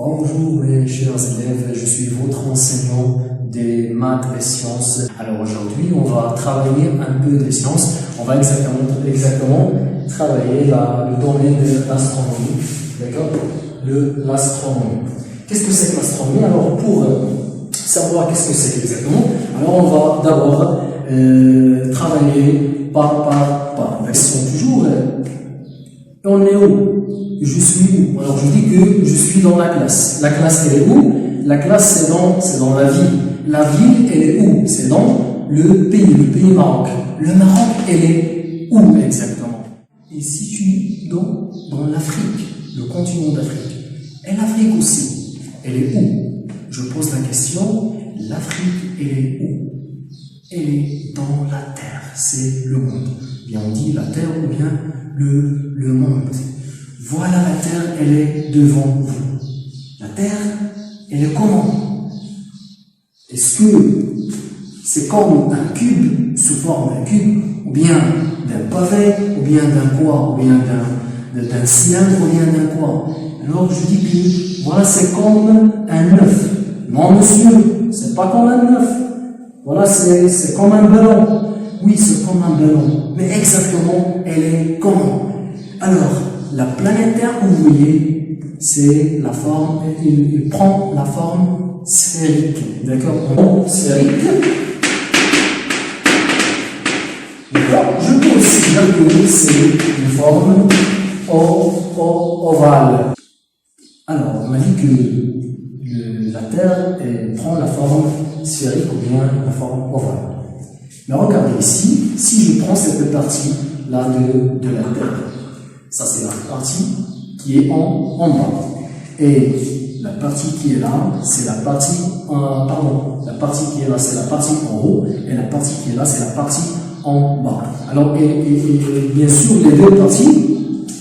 Bonjour mes chers élèves, je suis votre enseignant des maths et sciences. Alors aujourd'hui, on va travailler un peu des sciences. On va exactement travailler le domaine de l'astronomie. D'accord? L'astronomie. Qu'est-ce que c'est que l'astronomie? Alors pour savoir qu'est-ce que c'est exactement, alors on va d'abord travailler pas par question toujours. On est où? Je suis où? Alors je dis que je suis dans la classe. La classe elle est où? La classe c'est dans la ville. La ville elle est où? C'est dans le pays Maroc. Le Maroc elle est où exactement? Et situé dans l'Afrique, le continent d'Afrique. Et l'Afrique aussi, elle est où? Je pose la question, l'Afrique elle est où? Elle est dans la terre, c'est le monde. Bien on dit la terre ou bien le monde. Voilà la terre, elle est devant vous. La terre, elle est comment? Est-ce que c'est comme un cube, sous forme d'un cube, ou bien d'un pavé, ou bien d'un quoi, ou bien d'un cylindre, ou bien d'un quoi? Alors je dis que voilà, c'est comme un œuf. Non monsieur, c'est pas comme un œuf. Voilà, c'est comme un ballon. Oui, c'est comme un ballon. Mais exactement, elle est comment? Alors, la planète Terre, vous voyez, c'est la forme, il prend la forme sphérique. D'accord? Sphérique. D'accord? Je peux aussi dire que c'est une forme ovale. Alors, on m'a dit que la Terre prend la forme sphérique ou bien la forme ovale. Mais regardez ici, si je prends cette partie-là de la Terre, ça c'est la partie qui est en bas. Et la partie qui est là, c'est la partie, la partie qui est là, c'est la partie en haut, et la partie qui est là, c'est la partie en bas. Alors, et bien sûr, les deux parties,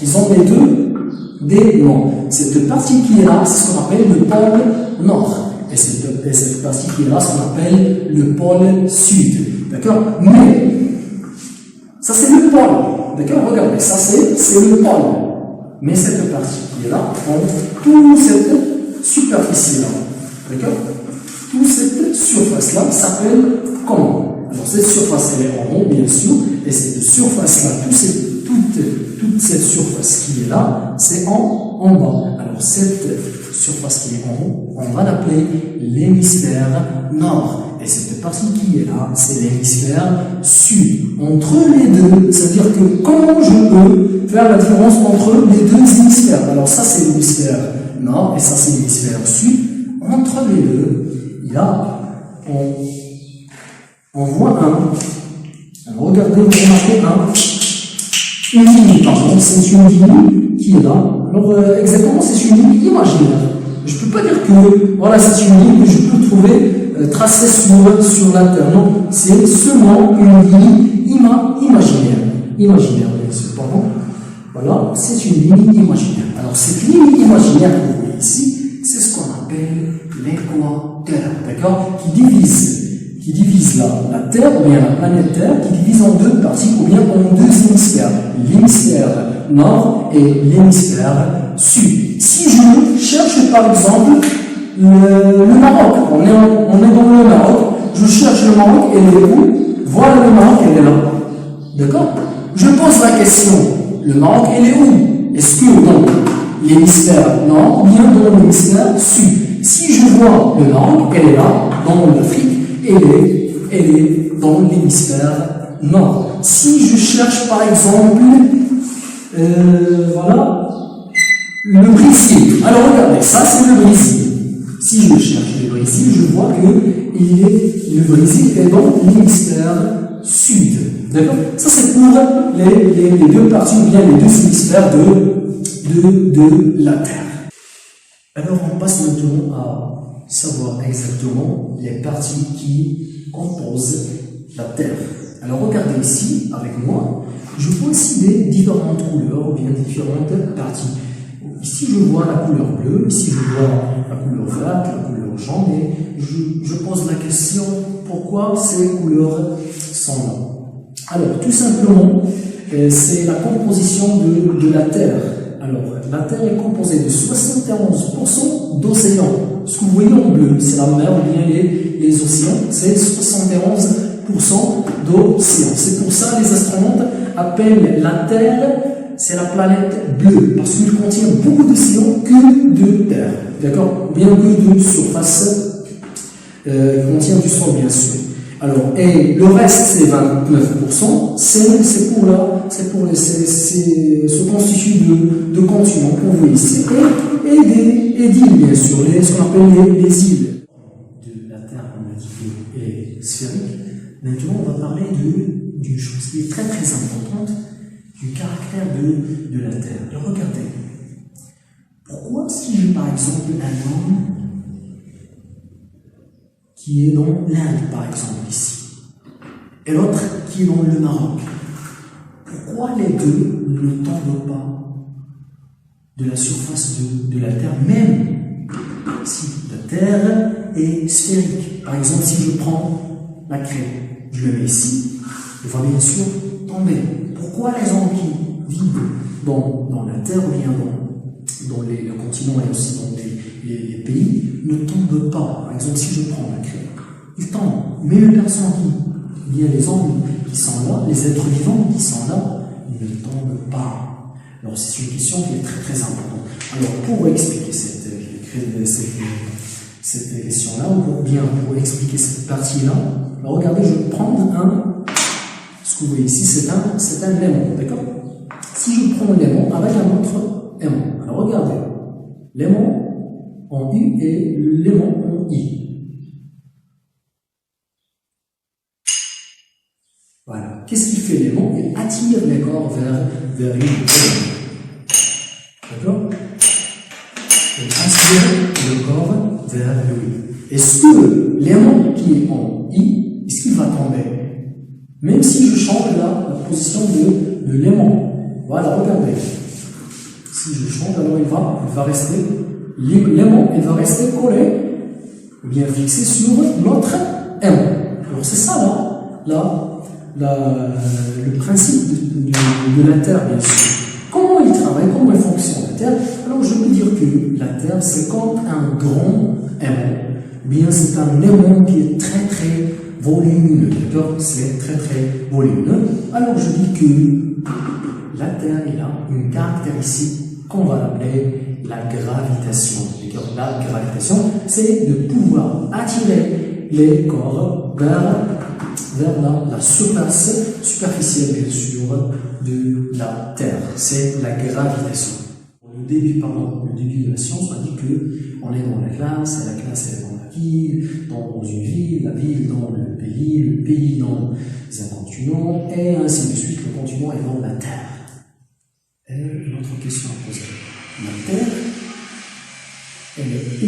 ils ont les deux des noms. Cette partie qui est là, c'est ce qu'on appelle le pôle nord. Et cette partie qui est là, c'est ce qu'on appelle le pôle sud. D'accord? Mais, ça c'est le pôle. D'accord? Regardez, ça c'est le pôle. Mais cette partie qui est là, toute cette superficie-là, d'accord? Toute cette surface-là s'appelle comment? Alors cette surface, elle est en haut, bien sûr, et cette surface-là, toute cette surface qui est là, c'est en bas. Alors cette surface qui est en haut, on va l'appeler l'hémisphère nord. Et cette partie qui est là, c'est l'hémisphère sud. Entre les deux, c'est-à-dire que comment je peux faire la différence entre les deux hémisphères? Alors ça c'est l'hémisphère nord et ça c'est l'hémisphère sud. Entre les deux, il y a, on voit alors regardez, vous remarquez une ligne, pardon, c'est une ligne qui est là. Alors exactement, c'est une ligne imaginaire. Je ne peux pas dire que voilà, c'est une ligne que je peux trouver tracée sur la Terre. Non, c'est seulement une ligne imaginaire. Imaginaire, bien sûr, pardon. Voilà, c'est une ligne imaginaire. Alors, cette ligne imaginaire que vous voyez ici, c'est ce qu'on appelle l'équateur, d'accord? Qui divise la Terre, ou bien la planète Terre, qui divise en deux parties, ou bien en deux hémisphères. L'hémisphère nord et l'hémisphère sud. Si je cherche par exemple le Maroc, on est dans le Maroc, je cherche le Maroc, elle est où? Voilà le Maroc, elle est là. D'accord? Je pose la question, le Maroc, elle est où? Est-ce que dans l'hémisphère nord ou bien dans l'hémisphère sud? Si je vois le Maroc, elle est là, dans l'Afrique, elle est dans l'hémisphère nord. Si je cherche par exemple, voilà, le Brésil. Alors regardez, ça c'est le Brésil. Si je cherche le Brésil, je vois que le Brésil est dans l'hémisphère sud. D'accord? Ça c'est pour les deux parties, ou bien les deux hémisphères de la Terre. Alors on passe maintenant à savoir exactement les parties qui composent la Terre. Alors regardez ici, avec moi, je vois ici des différentes couleurs, ou bien différentes parties. Ici, je vois la couleur bleue, ici, je vois la couleur verte, la couleur jaune, et je pose la question, pourquoi ces couleurs sont là? Alors, tout simplement, c'est la composition de la Terre. Alors, La Terre est composée de 71% d'océans. Ce que vous voyez en bleu, c'est la mer ou bien les océans. C'est 71% d'océans. C'est pour ça que les astronautes appellent la Terre, c'est la planète bleue, parce qu'il contient beaucoup d'océans que de terre. D'accord? Bien que de surface, contient du sol, bien sûr. Alors, et le reste, c'est 29%, se constitue de continents qu'on voit ici, et d'îles, bien sûr, ce qu'on appelle les îles. De la Terre, on a dit qu'elle est sphérique. Maintenant, on va parler d'une chose qui est très très importante, du caractère de la Terre. Alors, regardez. Pourquoi si j'ai par exemple un homme qui est dans l'Inde, par exemple, ici, et l'autre qui est dans le Maroc, pourquoi les deux ne tombent pas de la surface de la Terre, même si la Terre est sphérique? Par exemple, si je prends la craie, je le mets ici, il va bien sûr tomber. Pourquoi les gens qui vivent dans la Terre ou bien dans les continents et aussi dans les pays ne tombent pas? Par exemple, si je prends la craie, ils tombent. Mais les personnes bien les hommes qui sont là, les êtres vivants qui sont là, ils ne tombent pas. Alors c'est une question qui est très très importante. Alors pour expliquer cette question-là, ou pour expliquer cette partie-là, alors regardez, je vais prendre ce que vous voyez ici, c'est un aimant, d'accord? Si je prends l'aimant avec un autre aimant, alors regardez, l'aimant en U et l'aimant en I. Voilà. Qu'est-ce qu'il fait l'aimant? Il attire les corps vers une zone. D'accord? Il attire le corps vers lui. Est-ce que l'aimant qui est en I, est-ce qu'il va tomber? Même si je change la position de l'aimant. Voilà, regardez. Si je change, alors il va rester, l'aimant, il va rester collé, bien fixé sur l'autre aimant. Alors c'est ça le principe de la Terre, bien sûr. Comment il travaille, comment il fonctionne la Terre? Alors je peux dire que la Terre, c'est comme un grand aimant. Bien, c'est un aimant qui est très très volumineux, d'accord? C'est très très volumineux. Alors je dis que la Terre, il a une caractéristique qu'on va l'appeler la gravitation. La gravitation, c'est de pouvoir attirer les corps vers la surface superficielle, bien sûr, de la Terre. C'est la gravitation. Le début de la science, on a dit qu'on est dans la classe, et la classe est dans la ville, dans une ville, la ville dans le pays dans un continent, et ainsi de suite. Le continent est dans la Terre. Et une autre question à poser. La Terre, elle est où?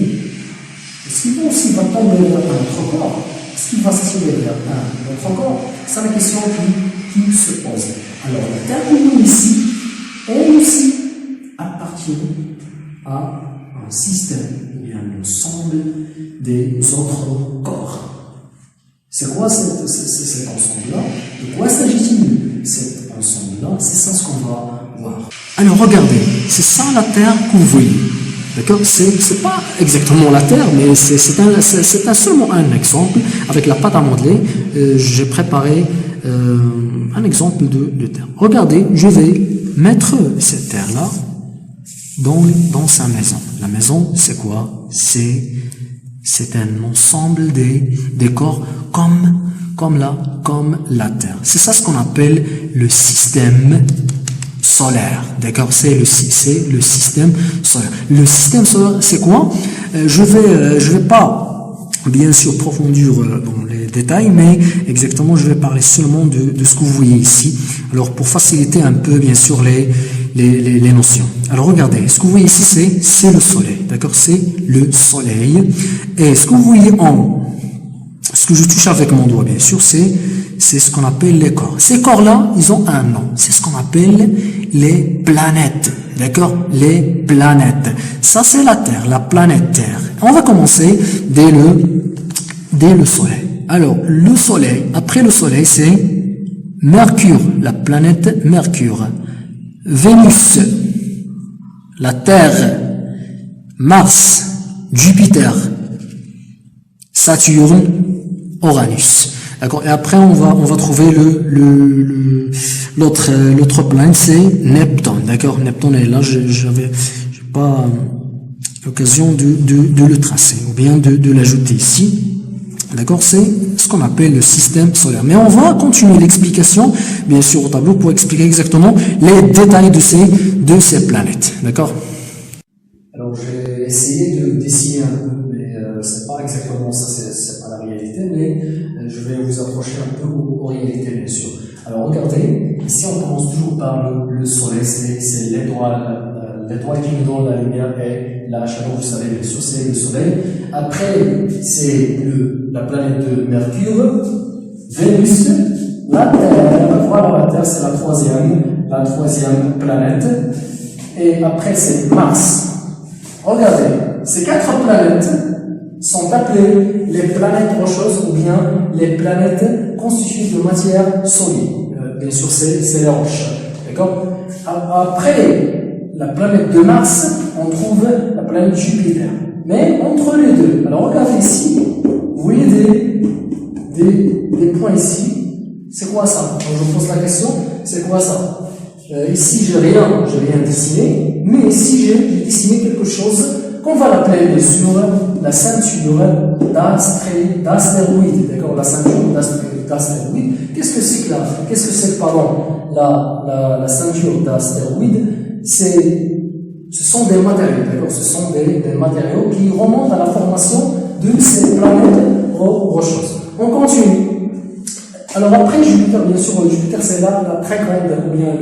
Est-ce qu'il va aussi tomber vers un autre corps? Est-ce qu'il va s'attirer vers un autre corps? C'est la question qui se pose. Alors, la Terre où nous ici, elle aussi appartient à un système, ou bien un ensemble des autres corps. C'est quoi cet ensemble-là? De quoi s'agit-il cet ensemble-là? C'est ça ce qu'on va voir. Alors, regardez, c'est ça la Terre que vous voyez. D'accord? C'est pas exactement la Terre, mais c'est seulement un exemple. Avec la pâte à modeler, j'ai préparé un exemple de Terre. Regardez, je vais mettre cette Terre-là dans sa maison. La maison, c'est quoi? C'est un ensemble des corps comme la Terre. C'est ça ce qu'on appelle le système solaire, d'accord? C'est le système solaire. Le système solaire, c'est quoi? Je vais pas, bien sûr, approfondir dans les détails, mais exactement, je vais parler seulement de ce que vous voyez ici. Alors, pour faciliter un peu, bien sûr, les notions. Alors, regardez, ce que vous voyez ici, c'est le soleil, d'accord? C'est le soleil. Et ce que vous voyez ce que je touche avec mon doigt, bien sûr, c'est ce qu'on appelle les corps. Ces corps-là, ils ont un nom. C'est ce qu'on appelle les planètes. D'accord? Les planètes. Ça, c'est la Terre, la planète Terre. On va commencer dès le Soleil. Alors, le Soleil, après le Soleil, c'est Mercure, la planète Mercure. Vénus, la Terre, Mars, Jupiter, Saturne, Uranus. D'accord. Et après, on va trouver l'autre planète, c'est Neptune. D'accord. Neptune est là. J'ai pas l'occasion de le tracer ou bien de l'ajouter ici. D'accord, c'est ce qu'on appelle le système solaire. Mais on va continuer l'explication, bien sûr, au tableau pour expliquer exactement les détails de ces planètes. D'accord. Alors, j'ai essayé de dessiner un peu, mais c'est pas exactement ça, c'est pas la réalité, mais je vais vous approcher un peu aux réalités, bien sûr. Alors, regardez, ici, on commence toujours par le soleil, c'est l'étoile. L'étoile qui nous donne la lumière et la chaleur, vous savez, bien sûr, c'est le soleil. Après, c'est la planète de Mercure, Vénus, la Terre. Voilà, la Terre, c'est la troisième planète. Et après, c'est Mars. Regardez, ces 4 planètes sont appelées les planètes rocheuses ou bien les planètes constituées de matière solide. Bien sûr, c'est les roches. D'accord? Après la planète de Mars, on trouve la planète Jupiter. Mais entre les deux, alors regardez ici, vous voyez des points ici. C'est quoi ça? Donc je pose la question, c'est quoi ça? Ici, j'ai rien dessiné, mais ici, j'ai dessiné quelque chose qu'on va l'appeler, bien sûr, la ceinture d'astéroïdes. D'accord? La ceinture d'astéroïdes. Qu'est-ce que c'est que là? Qu'est-ce que c'est, pardon, la ceinture d'astéroïdes? Ce sont des matériaux, d'accord? Ce sont des matériaux qui remontent à la formation de ces planètes rocheuses. On continue. Alors après Jupiter, bien sûr, Jupiter c'est la très grande, ou bien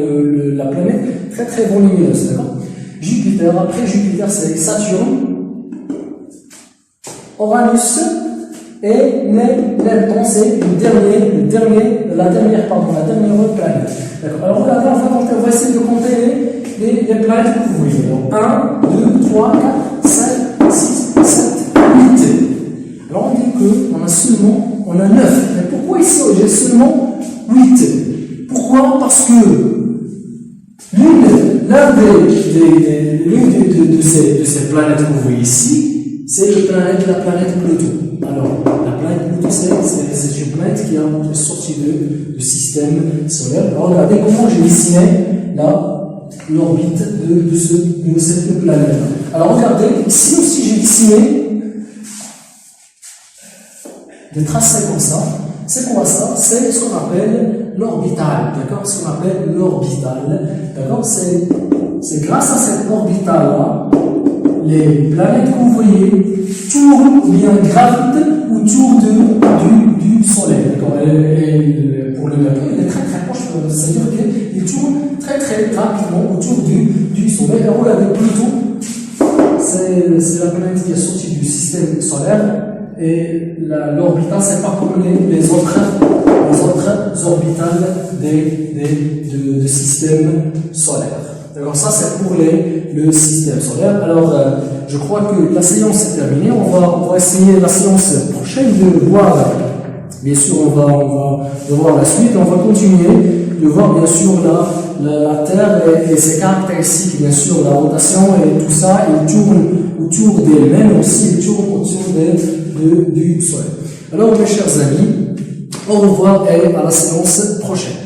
la planète très très volumineuse, d'accord? Jupiter, après Jupiter c'est Saturne, Uranus et Neptune, c'est la dernière planète. D'accord? Alors regardez, on va essayer de compter les planètes que vous voyez. Alors, 1, 2, 3, 4, 5, 6, 7, 8. Alors on dit qu'on a 9. Mais pourquoi ici j'ai seulement 8? Pourquoi? Parce que l'une de ces planètes que vous voyez ici, c'est la planète Pluton. Alors, la planète Pluton, c'est une planète qui est sortie du système solaire. Alors regardez comment j'ai dessiné l'orbite de cette planète. Alors regardez, ici aussi j'ai dessiné des tracés comme ça. C'est quoi ça? C'est ce qu'on appelle l'orbital. D'accord? Ce qu'on appelle l'orbital. D'accord? C'est grâce à cette orbitale-là, les planètes que vous voyez tournent ou bien gravitent autour du Soleil. D'accord? Et pour le Mercure, il est très très proche, c'est-à-dire qu'il tourne très très rapidement autour du Soleil. Et regardez, Pluton, c'est la planète qui est sortie du système solaire. Et l'orbital, c'est pas comme les autres orbitales du système solaire. D'accord, ça c'est pour le système solaire. Alors, je crois que la séance est terminée. On va essayer la séance prochaine de voir. Bien sûr, on va voir la suite. On va continuer de voir bien sûr la Terre et ses caractéristiques, bien sûr, la rotation et tout ça. Il tourne autour d'elle-même aussi, il tourne autour du Soleil. Alors, mes chers amis, au revoir et à la séance prochaine.